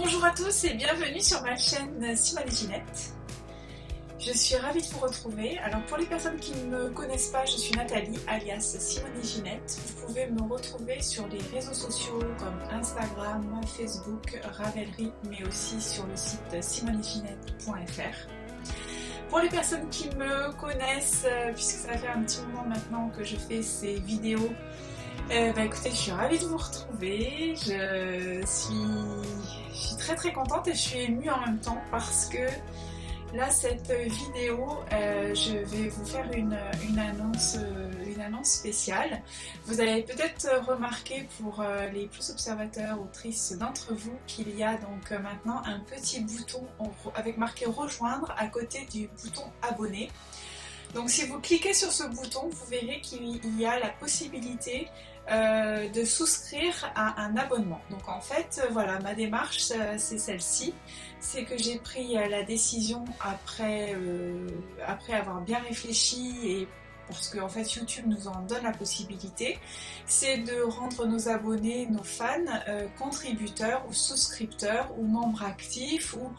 Bonjour à tous et bienvenue sur ma chaîne Simone et Ginette. Je suis ravie de vous retrouver. Alors pour les personnes qui ne me connaissent pas, je suis Nathalie alias Simone et Ginette. Vous pouvez me retrouver sur les réseaux sociaux comme Instagram, Facebook, Ravelry, mais aussi sur le site simoneetginette.fr. Pour les personnes qui me connaissent, puisque ça fait un petit moment maintenant que je fais ces vidéos, écoutez, je suis ravie de vous retrouver. Je suis très contente et je suis émue en même temps parce que là, cette vidéo, je vais vous faire une annonce spéciale. Vous avez peut-être remarqué pour les plus observateurs, autrices d'entre vous, qu'il y a donc maintenant un petit bouton avec marqué rejoindre à côté du bouton abonner. Donc si vous cliquez sur ce bouton, vous verrez qu'il y a la possibilité de souscrire à un abonnement. Donc en fait, voilà, ma démarche, c'est celle-ci. C'est que j'ai pris la décision après avoir bien réfléchi et parce que en fait YouTube nous en donne la possibilité, c'est de rendre nos abonnés, nos fans, contributeurs ou souscripteurs ou membres actifs ou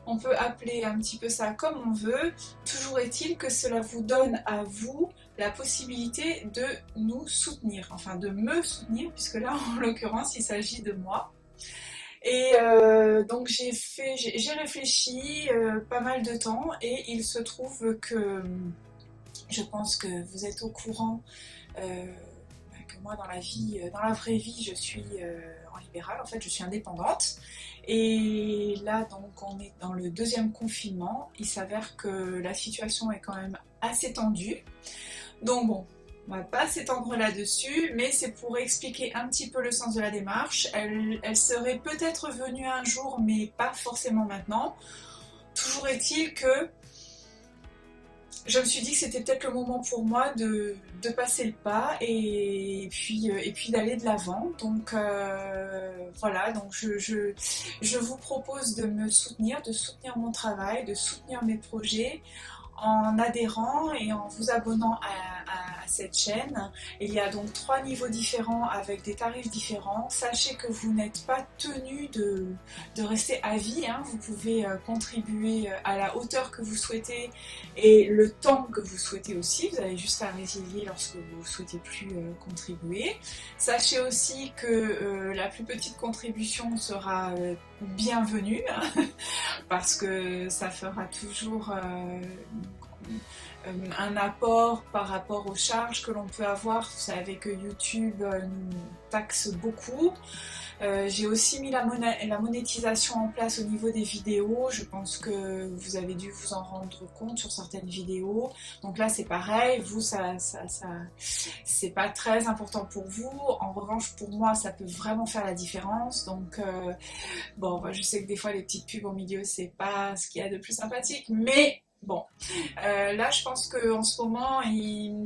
on peut appeler un petit peu ça comme on veut. Toujours est-il que cela vous donne à vous la possibilité de nous soutenir, enfin de me soutenir, puisque là en l'occurrence il s'agit de moi. Et donc j'ai réfléchi pas mal de temps et il se trouve que je pense que vous êtes au courant que moi dans la vraie vie je suis en libéral, en fait je suis indépendante. Et là donc on est dans le deuxième confinement, il s'avère que la situation est quand même assez tendue. Donc bon, on va pas s'étendre là-dessus, mais c'est pour expliquer un petit peu le sens de la démarche. Elle serait peut-être venue un jour, mais pas forcément maintenant. Toujours est-il que je me suis dit que c'était peut-être le moment pour moi de passer le pas et puis d'aller de l'avant. Donc voilà, donc je vous propose de me soutenir, de soutenir mon travail, de soutenir mes projets en adhérant et en vous abonnant à cette chaîne. Il y a donc 3 niveaux différents avec des tarifs différents. Sachez que vous n'êtes pas tenu de rester à vie, hein. Vous pouvez contribuer à la hauteur que vous souhaitez et le temps que vous souhaitez aussi. Vous avez juste à résilier lorsque vous ne souhaitez plus contribuer. Sachez aussi que la plus petite contribution sera bienvenue parce que ça fera toujours un apport par rapport aux charges que l'on peut avoir. Vous savez que YouTube nous taxe beaucoup. J'ai aussi mis la monétisation en place au niveau des vidéos. Je pense que vous avez dû vous en rendre compte sur certaines vidéos. Donc là c'est pareil, vous ça c'est pas très important pour vous. En revanche pour moi ça peut vraiment faire la différence. Donc bon, je sais que des fois les petites pubs au milieu c'est pas ce qu'il y a de plus sympathique, mais bon, là je pense qu'en ce moment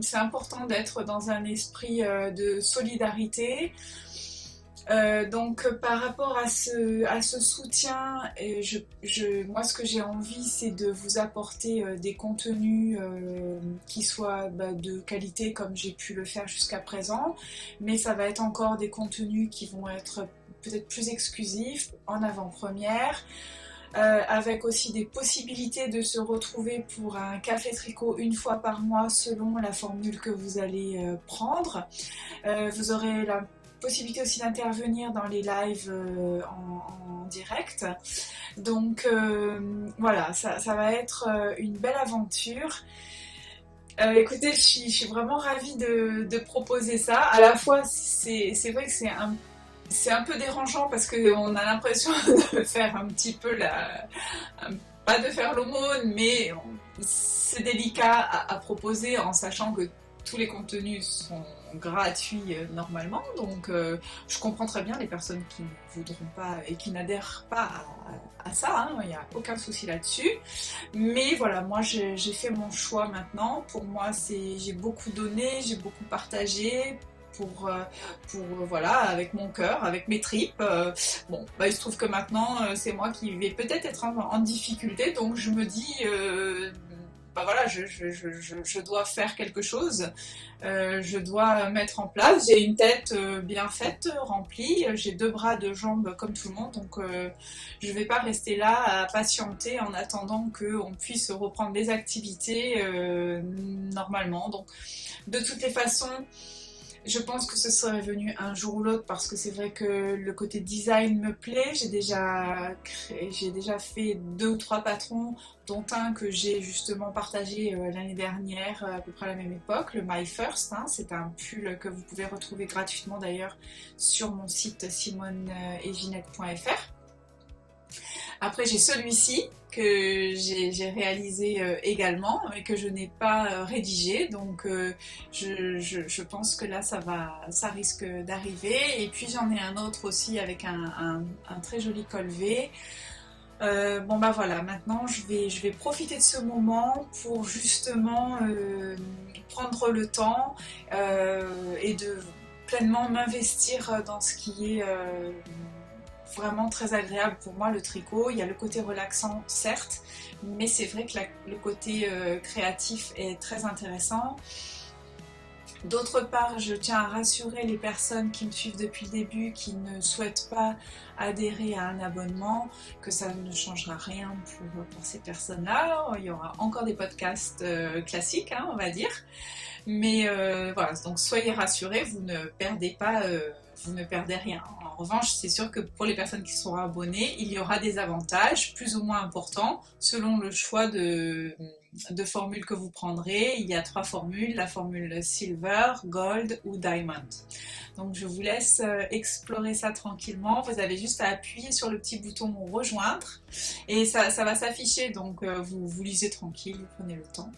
c'est important d'être dans un esprit de solidarité. Donc par rapport à ce soutien, moi ce que j'ai envie c'est de vous apporter des contenus qui soient de qualité comme j'ai pu le faire jusqu'à présent, mais ça va être encore des contenus qui vont être peut-être plus exclusifs, en avant-première. Avec aussi des possibilités de se retrouver pour un café tricot une fois par mois selon la formule que vous allez prendre. Vous aurez la possibilité aussi d'intervenir dans les lives en direct. Donc voilà, ça va être une belle aventure. Écoutez, je suis vraiment ravie de proposer ça. À la fois, c'est vrai que c'est un peu dérangeant parce qu'on a l'impression de faire un petit peu pas de faire l'aumône, mais c'est délicat à proposer en sachant que tous les contenus sont gratuits normalement, donc je comprends très bien les personnes qui ne voudront pas et qui n'adhèrent pas à ça, hein, il n'y a aucun souci là-dessus. Mais voilà, moi j'ai fait mon choix maintenant. Pour moi, j'ai beaucoup donné, j'ai beaucoup partagé. Pour voilà, avec mon cœur, avec mes tripes. Bon, il se trouve que maintenant, c'est moi qui vais peut-être être en difficulté, donc je me dis, bah voilà, je dois faire quelque chose, je dois mettre en place. J'ai une tête bien faite, remplie, j'ai 2 bras, 2 jambes comme tout le monde, donc je ne vais pas rester là à patienter en attendant qu'on puisse reprendre les activités normalement. Donc de toutes les façons, je pense que ce serait venu un jour ou l'autre parce que c'est vrai que le côté design me plaît. J'ai déjà fait 2 ou 3 patrons, dont un que j'ai justement partagé l'année dernière, à peu près à la même époque, le My First. Hein. C'est un pull que vous pouvez retrouver gratuitement d'ailleurs sur mon site simoneetginette.fr. Après, j'ai celui-ci que j'ai réalisé également et que je n'ai pas rédigé, donc je pense que là ça risque d'arriver. Et puis j'en ai un autre aussi avec un très joli col V. Bon bah voilà, maintenant je vais profiter de ce moment pour justement prendre le temps et de pleinement m'investir dans ce qui est vraiment très agréable pour moi, le tricot. Il y a le côté relaxant certes, mais c'est vrai que le côté créatif est très intéressant. D'autre part, je tiens à rassurer les personnes qui me suivent depuis le début, qui ne souhaitent pas adhérer à un abonnement, que ça ne changera rien pour ces personnes-là. Il y aura encore des podcasts classiques, hein, on va dire. Mais voilà, donc soyez rassurés, vous ne perdez pas, vous ne perdez rien. En revanche, c'est sûr que pour les personnes qui seront abonnées, il y aura des avantages plus ou moins importants selon le choix de formules que vous prendrez. Il y a 3 formules, la formule Silver, Gold ou Diamond. Donc je vous laisse explorer ça tranquillement. Vous avez juste à appuyer sur le petit bouton rejoindre et ça va s'afficher. Donc vous lisez tranquille, vous prenez le temps.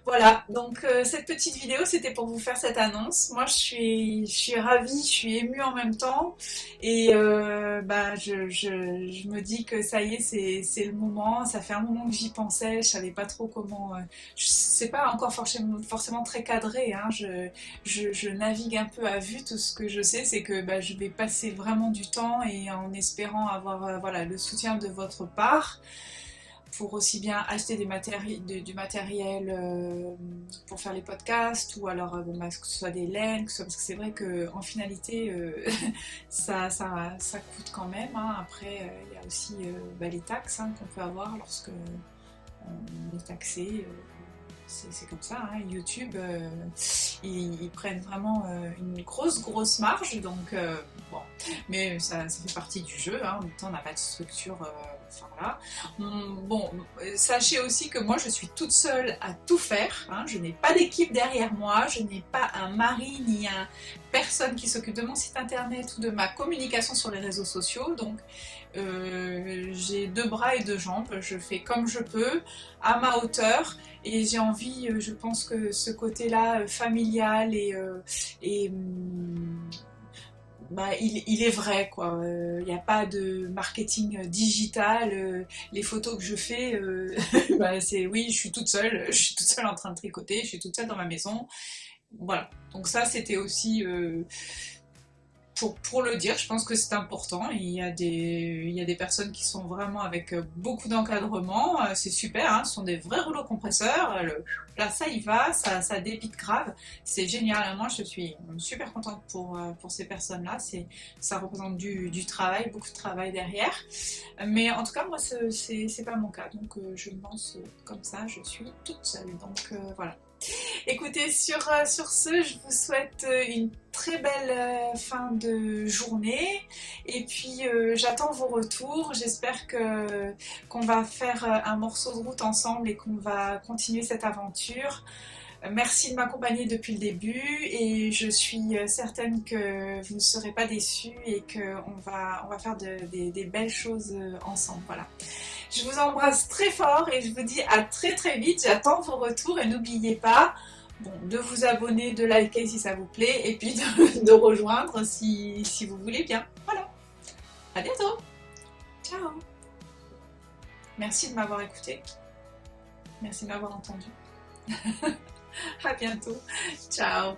Voilà, donc cette petite vidéo c'était pour vous faire cette annonce. Moi je suis ravie, je suis émue en même temps et bah, je me dis que ça y est, c'est le moment. Ça fait un moment que j'y pensais, je savais pas trop comment. C'est pas encore forcément très cadré, hein. Je navigue un peu à vue. Tout ce que je sais c'est que bah, je vais passer vraiment du temps et en espérant avoir voilà, le soutien de votre part, pour aussi bien acheter du matériel pour faire les podcasts ou alors bon, bah, que ce soit des laines, parce que c'est vrai qu'en finalité ça coûte quand même. Hein. Après il y a aussi bah, les taxes hein, qu'on peut avoir lorsque on est taxé. C'est comme ça, hein. YouTube, ils prennent vraiment une grosse marge, donc bon, mais ça fait partie du jeu, hein. En même temps on n'a pas de structure, enfin voilà. Bon, sachez aussi que moi je suis toute seule à tout faire, hein. Je n'ai pas d'équipe derrière moi, je n'ai pas un mari ni personne qui s'occupe de mon site internet ou de ma communication sur les réseaux sociaux, donc j'ai 2 bras et 2 jambes, je fais comme je peux, à ma hauteur, et j'ai envie, je pense que ce côté-là familial et bah, il est vrai quoi. Il n'y a pas de marketing digital. Les photos que je fais, bah, c'est oui, je suis toute seule en train de tricoter, je suis toute seule dans ma maison. Voilà. Donc ça, c'était aussi pour le dire, je pense que c'est important. Il y a des personnes qui sont vraiment avec beaucoup d'encadrement, c'est super, hein, ce sont des vrais rouleaux compresseurs. Là, ça y va, ça débite grave, c'est génial. Moi, je suis super contente pour ces personnes-là. Ça représente du travail, beaucoup de travail derrière. Mais en tout cas, moi, c'est pas mon cas. Donc, je me lance comme ça, je suis toute seule. Donc, voilà. Écoutez, sur ce, je vous souhaite une très belle fin de journée et puis j'attends vos retours. J'espère qu'on va faire un morceau de route ensemble et qu'on va continuer cette aventure. Merci de m'accompagner depuis le début et je suis certaine que vous ne serez pas déçus et qu'on va faire des belles choses ensemble. Voilà. Je vous embrasse très fort et je vous dis à très vite. J'attends vos retours et n'oubliez pas de vous abonner, de liker si ça vous plaît et puis de rejoindre si vous voulez bien. Voilà. À bientôt. Ciao. Merci de m'avoir écouté. Merci de m'avoir entendu. À bientôt. Ciao.